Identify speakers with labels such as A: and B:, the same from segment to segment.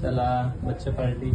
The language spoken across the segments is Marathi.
A: चला बच्चे पार्टी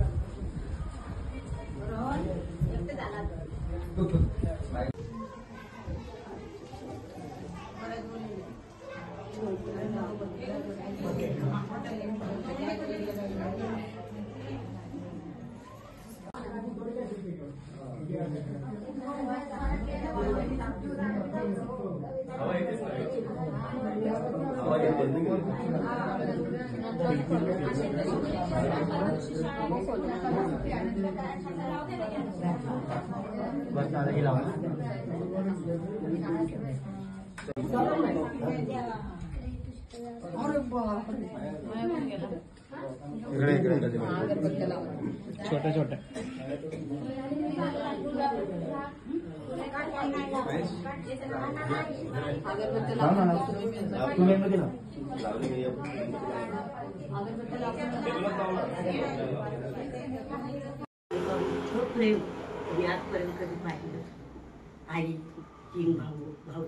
A: छोटे छोटे
B: प्रेम मी आजपर्यंत कधी पाहिलं. आई, 3 भाऊ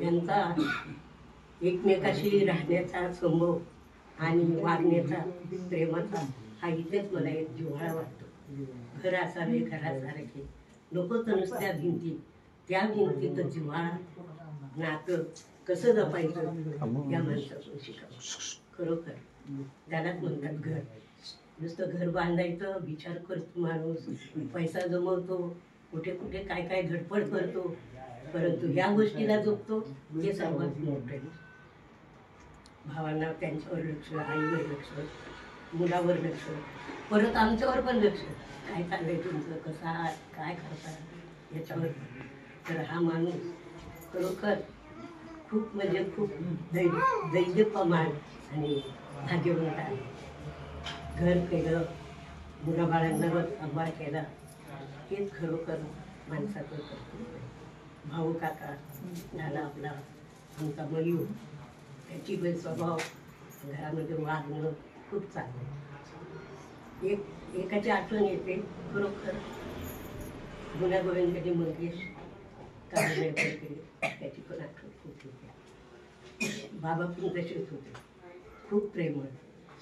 B: यांचा एकमेकाशी राहण्याचा संभव आणि वागण्याचा प्रेमाचा हा इथेच मला एक जिव्हाळा वाटतो. घर असावे घरासारखे नको तर नुसत्या भिंती, त्या भिंतीत जिव्हाळा नातं कसं जपायचं या माणसातून शिकावं. खरोखर त्यालाच म्हणतात घर. नुसतं घर बांधायचं विचार करतो माणूस, पैसा जमवतो, कुठे कुठे काय काय धडपड करतो, परंतु ह्या गोष्टीला जपतो हे सर्वात मोठे. भावांना त्यांच्यावर लक्ष, आईवर लक्ष, मुलावर लक्ष, परत आमच्यावर पण लक्ष. काय चाललंय तुमचं, कसं आहात, काय करता याच्यावर. तर हा माणूस खरोखर खूप म्हणजे खूप दैन्यप्रमाण आणि भाग्यवंत आहे. घर केलं, मुलाबाळांना सांभाळ केला, हेच खरोखर माणसाचं कर्तव्य आहे. भाऊ काका झाला आपला आमचा मयूर, त्याची पण स्वभाव घरामध्ये वागणं खूप चांगलं. एकाची आठवण येते खरोखर. गुण्यागोविंदाने मंगेश काढले त्याची पण आठवण खूप येते. बाबा पण तसेच होते, खूप प्रेमळ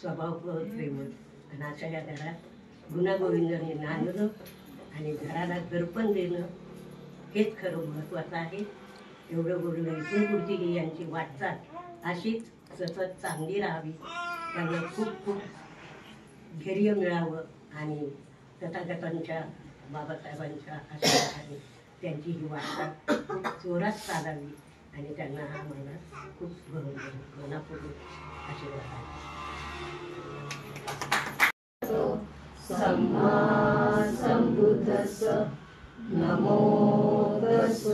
B: स्वभाव, प्रेमळ. आणि अशा या घरात गुण्यागोविंदाने नांदणं आणि घराला दर्पण देणं हेच खरं महत्त्वाचं आहे. एवढं बोलणं इथून पुढची ही यांची वाटचाल अशीच सतत चांगली राहावी, त्यांना खूप खूप धैर्य मिळावं आणि तथागतांच्या बाबासाहेबांच्या आशीर्वादाने त्यांची ही वाटचाल खूप जोरात चालावी आणि त्यांना हा मला खूप मनापूर्वक आशीर्वाद आहे.
C: सम्मा सम्बुद्धस्स नमो तस्स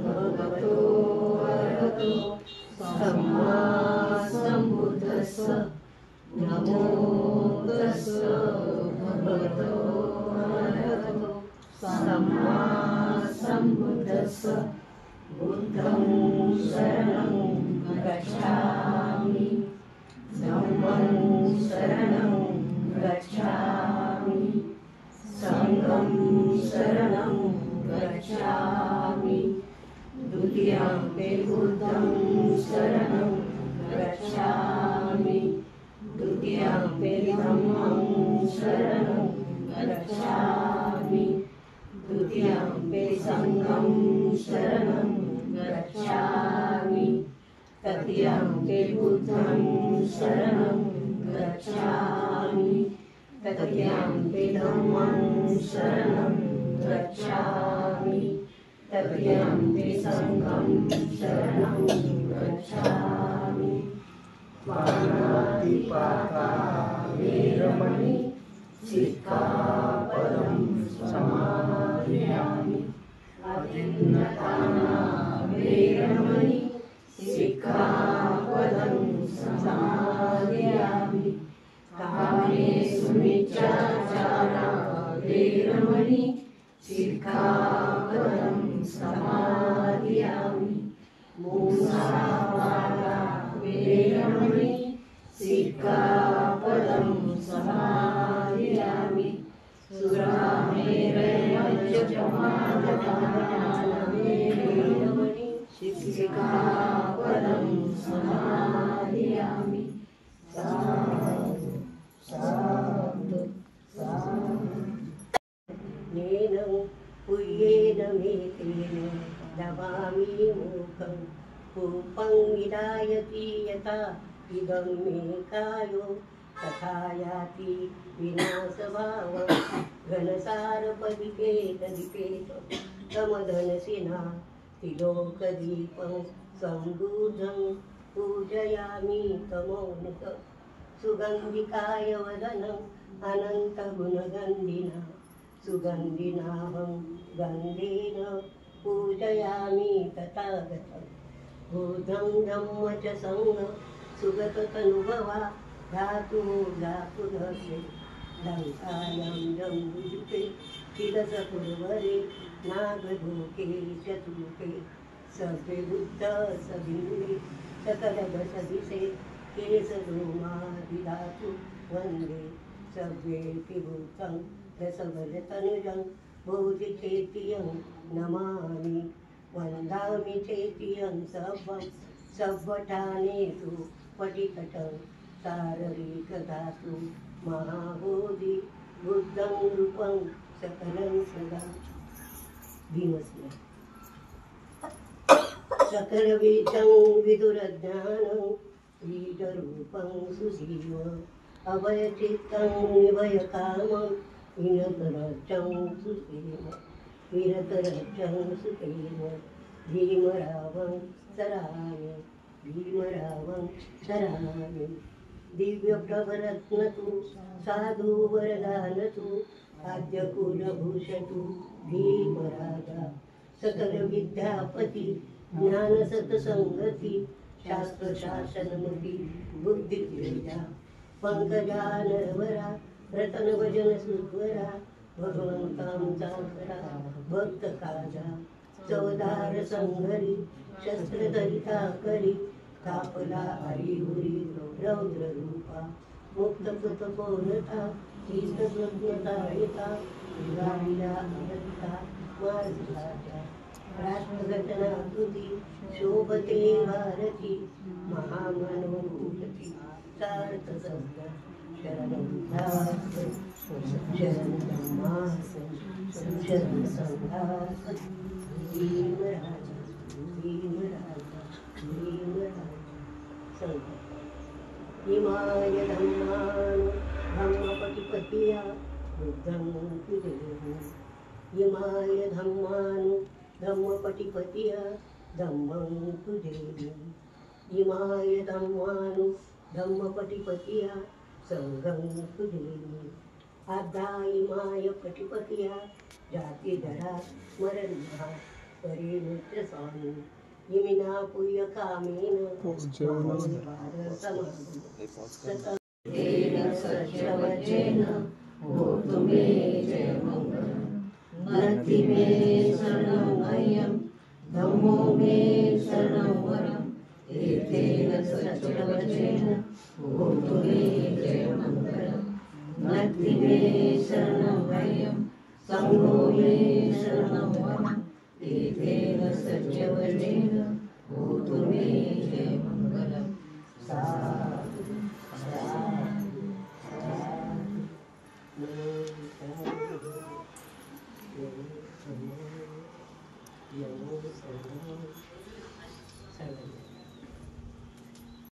C: भगवतो अरहतो सम्मा सम्बुद्धस्स नमो तस्स भगवतो अरहतो सम्मा सम्बुद्धस्स बुद्धं शरणं गच्छामि धम्मं शरणं गच्छामि संघं शरणं गच्छामि द्वितीयं बुद्धं शरणं गच्छामि द्वितीयं धम्मं शरणं गच्छामि द्वितीयं संघं शरणं गच्छामि तृतीयं बुद्धं शरणं गच्छामि तृतीयं धम्मं शरणं गच्छामि तदीयम्पि सङ्घं शरणं गच्छामि पाणातिपाता वेरमणि सिक्खापदं समादियामि अतिन्नताना वेरमणि सिक्खापदं समादियामि कामेषु मिच्छाचारा वेरमणि सिक्खापदं समादियामि मुसावादा वेरमणि सिक्खापदं समादियामि सुरामेरयमज्जपमादपानावेरमणि सिक्खापदं समादियामि साधु साधु साधु येन पुय्येन मेतेन दवामि मुखं कूपं विदायति यथा इदं मे कायो तथा याति विनाशभावं घनसारपदिपेतदिपेत समदनसिना तिलोकदीपं सम्बुधं पूजयामि तमोनित सुगन्धिकाय वदनम् अनन्तगुणगन्धिना सुगन्धिनाहं गन्धेन पूजयामि तथागतं बोधं धम्म च सङ्ग सुगततनुभवा धातुः धातुरसे लङ्कायां जम्बुजुते चिरसपुरवरे नागलोके चतुर्थे सभ्ये बुद्ध सबिन्दे सकलदशदिशे केशरोमादिधातु वन्दे सभ्येऽपि भूतं रसबलतनुजं बोधिचेतियं नमामि वन्दामि चेतियं सव्वठानेषु पटिकटं शारीरिकधातु महाबोधि बुद्धं रूपं सकलं सदा भीमसेन सकलबीजं विदुरज्ञानं बीजरूपं सुधीम अभयचित्तं निभयकामं विनतरजं सुखेम विरतरजं सुखेम भीमरावं सरामि भीमरावं सरामि दिव्यप्रभरत्नतु साधुवरदानतु आद्यकुलभूषतु भीमराजा सकलविद्यापति ज्ञानसत्सङ्गति शास्त्रशासनमति बुद्धितेजा पंकजानरवरा रतनभजनसुध्वरा भगवन्तां सागरा भक्तकाजा चौदार संघरी शस्त्रधरिता करी कापला हरिहुरी रौद्ररूपा मुक्तकृतपोनता चित्तप्रज्ञतायिता विराडिला अमृता मार्गराजा राष्ट्रघटनाकृती शोभते भारती महामनोभूषती सार्थसंज्ञा शरणं दास शरणं धम्मास शरणं संघास भीमराजा भीमराजा भीमराजा संघ इमाय धम्मान् धम्मपटिपतिया बुद्धं कुदेव इमाय धम्मान् धम्मपटिपतिया धम्मं कुदेव इमाय धम्मान् धम्मपटिपतिया संघं कुदेव आद्धा इमाय पटिपतिया जातिधरा स्मरणा परिमित्र स्वामी इमिना पुण्यकामेन सत्यवचेन भूतु मे जयमङ्गलं नत्ति मे शरणं मह्यं धम्मो मे शरणं वरम् एतेन सत्यवचेन भूतु मे जयमङ्गलं नत्ति मे शरणं मह्यं सङ्घो मे शरणं वरम् एतेन सत्यवचेन भूतु मे जयमङ्गलं साधु